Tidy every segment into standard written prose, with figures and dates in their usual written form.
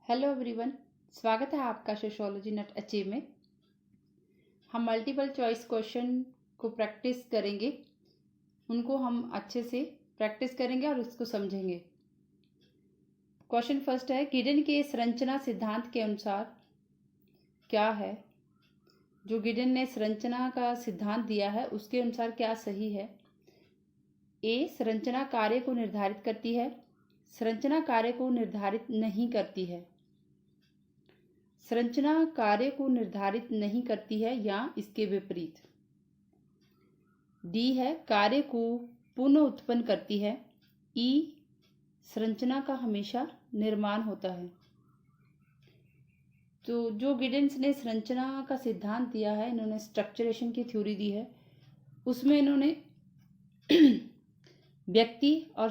Hello everyone, स्वागत है आपका सोशियोलॉजी नेट अचीव में। हम मल्टीपल चॉइस क्वेश्चन को प्रैक्टिस करेंगे, उनको हम अच्छे से प्रैक्टिस करेंगे और उसको समझेंगे। क्वेश्चन फर्स्ट है, गिडेन के संरचना सिद्धांत के अनुसार क्या है? जो गिडेन ने संरचना का सिद्धांत दिया है उसके अनुसार क्या सही है? ए, संरचना कार्य को निर्धारित करती है। संरचना कार्य को निर्धारित नहीं करती है। संरचना कार्य को निर्धारित नहीं करती है या इसके विपरीत। डी है, कार्य को पुनः उत्पन्न करती है। ई, संरचना का हमेशा निर्माण होता है। तो जो गिडेन्स ने संरचना का सिद्धांत दिया है, इन्होंने स्ट्रक्चरेशन की थ्योरी दी है, उसमें इन्होंने व्यक्ति और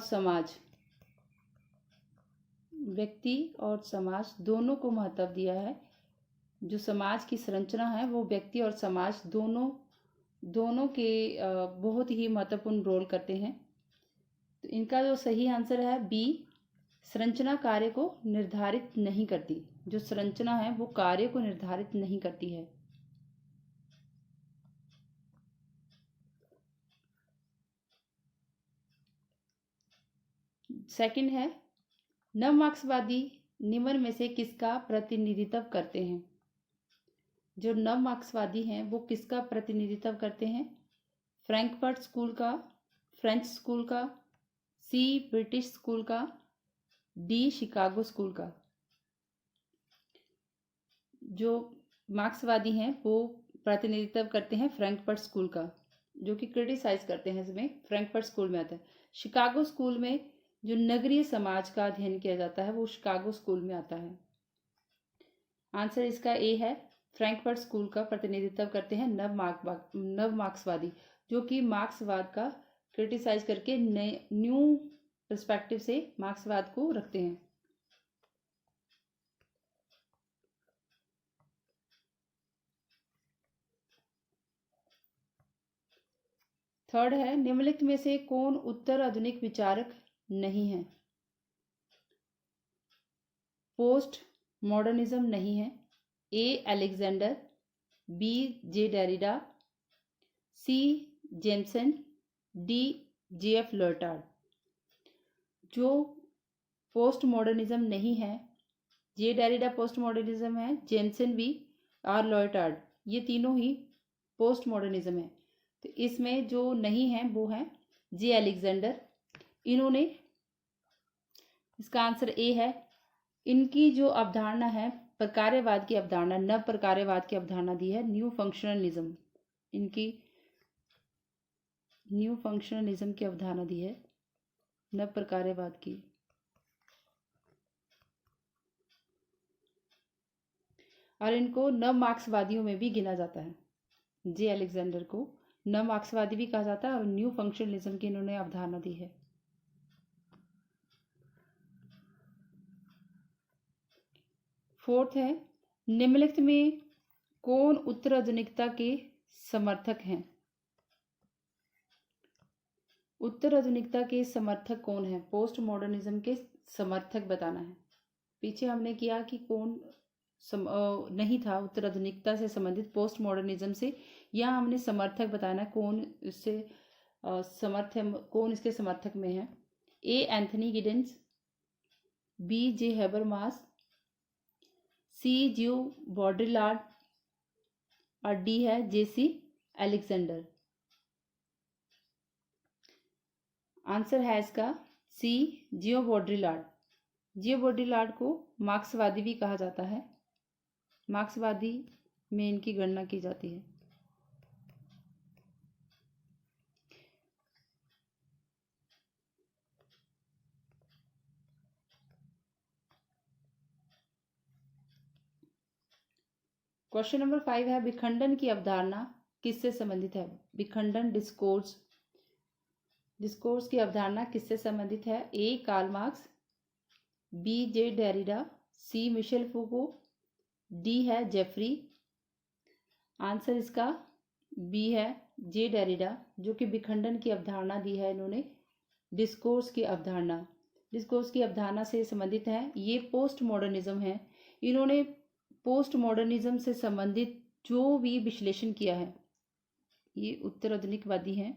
समाज दोनों को महत्व दिया है। जो समाज की संरचना है वो व्यक्ति और समाज दोनों के बहुत ही महत्वपूर्ण रोल करते हैं। तो इनका जो सही आंसर है बी, संरचना कार्य को निर्धारित नहीं करती। जो संरचना है वो कार्य को निर्धारित नहीं करती है। सेकंड है, नव मार्क्सवादी निम्न में से किसका प्रतिनिधित्व करते हैं? जो नव मार्क्सवादी हैं वो किसका प्रतिनिधित्व करते हैं? फ्रैंकफर्ट स्कूल का, फ्रेंच स्कूल का, सी, ब्रिटिश स्कूल का, डी, शिकागो स्कूल का। जो मार्क्सवादी हैं वो प्रतिनिधित्व करते हैं फ्रैंकफर्ट स्कूल का, जो कि क्रिटिसाइज करते हैं, इसमें फ्रैंकफर्ट स्कूल में आता है। शिकागो स्कूल में जो नगरीय समाज का अध्ययन किया जाता है वो शिकागो स्कूल में आता है। आंसर इसका ए है, फ्रैंकफर्ट स्कूल का प्रतिनिधित्व करते हैं नव मार्क्सवादी, जो कि मार्क्सवाद का क्रिटिसाइज करके न्यू पर्सपेक्टिव से मार्क्सवाद को रखते हैं। थर्ड है, निम्नलिखित में से कौन उत्तर आधुनिक विचारक नहीं है? पोस्ट मॉडर्निज्म नहीं है। ए, अलेक्जेंडर, बी, जे डेरिडा, सी, जेमसन, डी, जे.एफ. लॉयटार्ड। जो पोस्ट मॉडर्निज्म नहीं है, जे डेरिडा पोस्ट मॉडर्निज्म है, जेमसन भी और लॉयटार्ड, ये तीनों ही पोस्ट मॉडर्निज्म है। तो इसमें जो नहीं है वो है जे अलेक्जेंडर। इन्होंने, इसका आंसर ए है, इनकी जो अवधारणा है प्रकार्यवाद की अवधारणा, नव प्रकार्यवाद की अवधारणा दी है, न्यू फंक्शनलिज्म। इनकी न्यू फंक्शनलिज्म की अवधारणा दी है, नव प्रकार्यवाद की। और इनको नव मार्क्सवादियों में भी गिना जाता है। जे अलेक्जेंडर को नव मार्क्सवादी भी कहा जाता है और न्यू फंक्शनलिज्म की इन्होंने अवधारणा दी है। फोर्थ है, निम्नलिखित में कौन उत्तर आधुनिकता के समर्थक हैं? उत्तर आधुनिकता के समर्थक कौन है? पोस्ट मॉडर्निज्म के समर्थक बताना है। पीछे हमने किया कि कौन नहीं था उत्तर आधुनिकता से संबंधित, पोस्ट मॉडर्निज्म से। यहाँ हमने समर्थक बताना है, कौन इससे कौन इसके समर्थक में है। ए, एंथनी गिडेन्स, बी, जे हैबरमास, सी, जियो बॉड्रिलार्ड और डी है जे.सी. अलेक्जेंडर। आंसर है इसका सी, जियो बॉड्रिलार्ड। जियो बॉड्रिलार्ड को मार्क्सवादी भी कहा जाता है, मार्क्सवादी में इनकी गणना की जाती है। क्वेश्चन नंबर 5 है, विखंडन की अवधारणा किससे संबंधित है? विखंडन, डिस्कोर्स की अवधारणा किससे संबंधित है? ए, कार्ल मार्क्स, बी, जे डेरिडा, सी, मिशेल फूको, डी है जेफरी। आंसर इसका बी है, जे डेरिडा, जो कि विखंडन की अवधारणा दी है इन्होंने, डिस्कोर्स की अवधारणा। डिस्कोर्स की अवधारणा से संबंधित है। ये पोस्ट मॉडर्निज्म है। इन्होंने पोस्ट मॉडर्निज्म से संबंधित जो भी विश्लेषण किया है, ये उत्तर आधुनिकवादी हैं।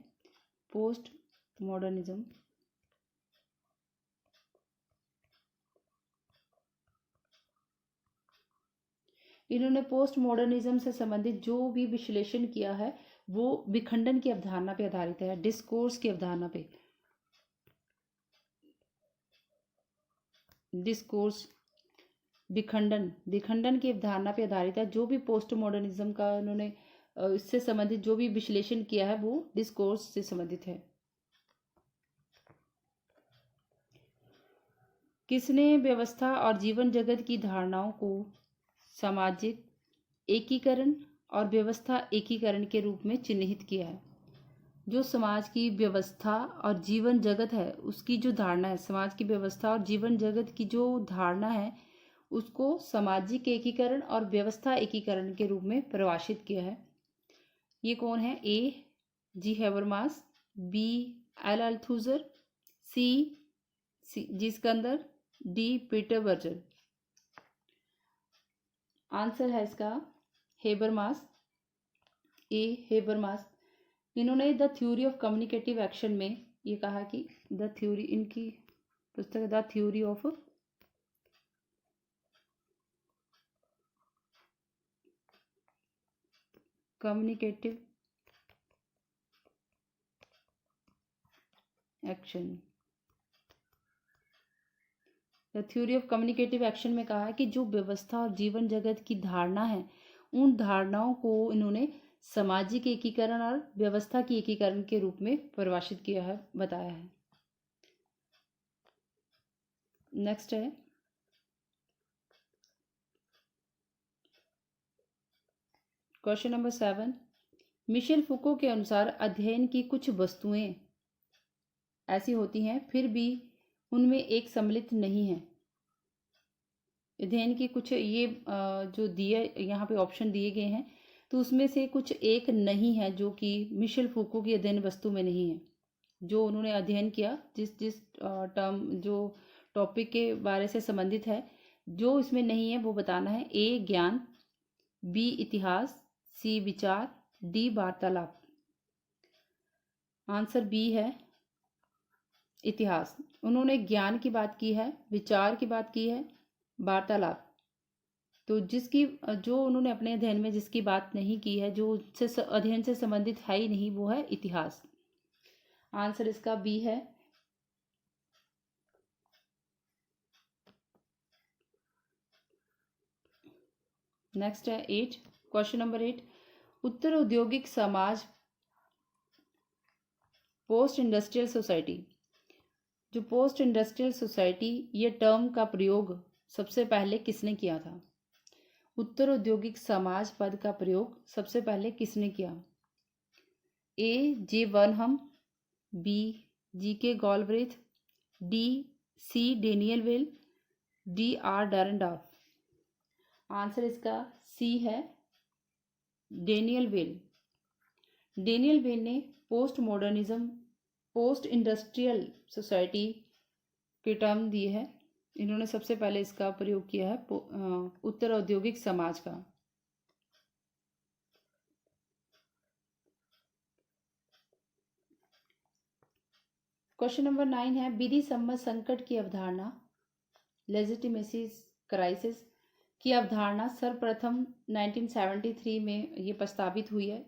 पोस्ट मॉडर्निज्म इन्होंने पोस्ट मॉडर्निज्म से संबंधित जो भी विश्लेषण किया है वो विखंडन की अवधारणा पे आधारित है, डिस्कोर्स की अवधारणा पे। डिस्कोर्स विखंडन की अवधारणा पे आधारित है। जो भी पोस्ट मॉडर्निज्म का उन्होंने इससे संबंधित जो भी विश्लेषण किया है वो डिस्कोर्स से संबंधित है। किसने व्यवस्था और जीवन जगत की धारणाओं को सामाजिक एकीकरण और व्यवस्था एकीकरण के रूप में चिन्हित किया है? जो समाज की व्यवस्था और जीवन जगत है उसकी जो धारणा है, समाज की व्यवस्था और जीवन जगत की जो धारणा है उसको सामाजिक एकीकरण और व्यवस्था एकीकरण के रूप में परिभाषित किया है। ये कौन है? ए जी हैबरमास, बी एल अल्थुजर, सी जी Iskander, D Peter Berger. Answer है इसका हेबरमास, ए हेबरमास। इन्होंने the theory of communicative action में ये कहा कि द थ्योरी, इनकी पुस्तक the theory of communicative action, the theory of communicative action में कहा है कि जो व्यवस्था और जीवन जगत की धारणा है उन धारणाओं को इन्होंने सामाजिक एकीकरण और व्यवस्था की एकीकरण के रूप में परिभाषित किया है, बताया है। नेक्स्ट है क्वेश्चन नंबर 7। मिशेल फुको के अनुसार अध्ययन की कुछ वस्तुएं ऐसी होती हैं फिर भी उनमें एक सम्मिलित नहीं है। अध्ययन की कुछ ये जो दिए यहाँ पे ऑप्शन दिए गए हैं तो उसमें से कुछ एक नहीं है जो कि मिशेल फुको की अध्ययन वस्तु में नहीं है। जो उन्होंने अध्ययन किया जिस जिस टर्म जो टॉपिक के बारे से संबंधित है जो इसमें नहीं है वो बताना है। ए ज्ञान, बी इतिहास, सी विचार, डी वार्तालाप। आंसर बी है इतिहास। उन्होंने ज्ञान की बात की है, विचार की बात की है, वार्तालाप। तो जिसकी जो उन्होंने अपने अध्ययन में जिसकी बात नहीं की है, जो उससे अध्ययन से संबंधित है ही नहीं, वो है इतिहास। आंसर इसका बी है। नेक्स्ट है 8, क्वेश्चन नंबर 8। उत्तर औद्योगिक समाज पोस्ट इंडस्ट्रियल सोसाइटी, जो पोस्ट इंडस्ट्रियल सोसाइटी ये टर्म का प्रयोग सबसे पहले किसने किया था? उत्तर औद्योगिक समाज पद का प्रयोग सबसे पहले किसने किया? ए जे वर्नहम, B G K Galbraith, D C Daniel Bell, D R Dahrendorf. Answer इसका सी है डेनियल वेल। डेनियल वेल ने post modernism post industrial society की टर्म दी है। इन्होंने सबसे पहले इसका प्रयोग किया है उत्तर औद्योगिक समाज का। क्वेश्चन नंबर 9 है विधि सम्मत संकट की अवधारणा, लेजिटिमेसी क्राइसिस की अवधारणा सर्वप्रथम 1973 में ये प्रस्तावित हुई है।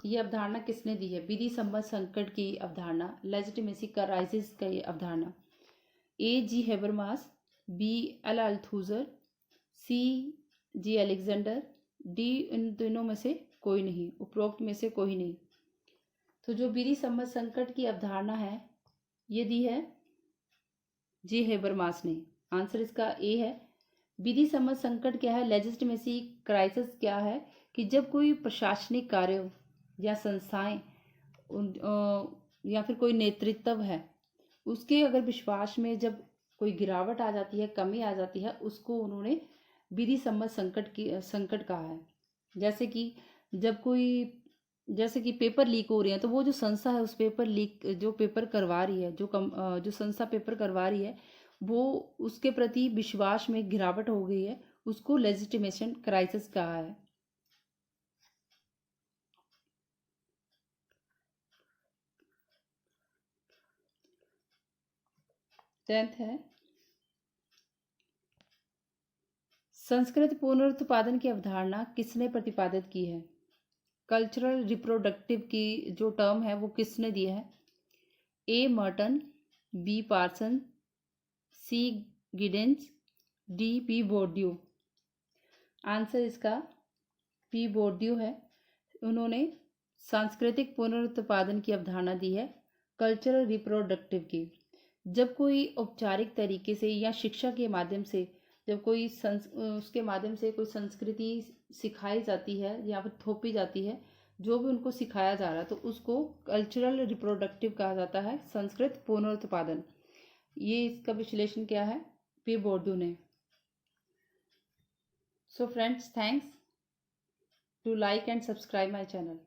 ये अवधारणा किसने दी है? विधि सम्मत संकट की अवधारणा, लेजिटिमेसी क्राइसिस की अवधारणा। ए जी हेबरमास, बी एल अल्थुजर, सी जी अलेक्जेंडर, डी इन दोनों में से कोई नहीं, उपरोक्त में से कोई नहीं। तो जो विधि सम्मत संकट की अवधारणा है ये दी है जी हेबरमास ने। आंसर इसका ए है। विधि सम्मत संकट क्या है, लेजिटिमेसी क्राइसिस क्या है कि जब कोई प्रशासनिक कार्य या संस्थाएं या फिर कोई नेतृत्व है उसके अगर विश्वास में जब कोई गिरावट आ जाती है, कमी आ जाती है, उसको उन्होंने विधि सम्मत संकट कहा है। जैसे कि जब कोई जैसे कि पेपर लीक हो रहे हैं, तो वो जो संस्था है उस पेपर लीक जो पेपर करवा रही है, जो संस्था पेपर करवा रही है, वो उसके प्रति विश्वास में गिरावट हो गई है, उसको लेजिटिमेशन क्राइसिस कहा है। 10th है संस्कृत पुनरुत्पादन की अवधारणा किसने प्रतिपादित की है? कल्चरल रिप्रोडक्टिव की जो टर्म है वो किसने दी है? ए मर्टन, बी पार्सन, सी गिडेंस, डी पी बोर्ड्यू। आंसर इसका पी बोर्ड्यू है। उन्होंने सांस्कृतिक पुनरुत्पादन की अवधारणा दी है कल्चरल रिप्रोडक्टिव की। जब कोई औपचारिक तरीके से या शिक्षा के माध्यम से जब कोई उसके माध्यम से कोई संस्कृति सिखाई जाती है या फिर थोपी जाती है, जो भी उनको सिखाया जा रहा है, तो उसको कल्चरल रिप्रोडक्टिव कहा जाता है, संस्कृत पुनरुत्पादन। ये इसका विश्लेषण क्या है? पी बोर्डू ने। So friends, thanks to like and subscribe my channel.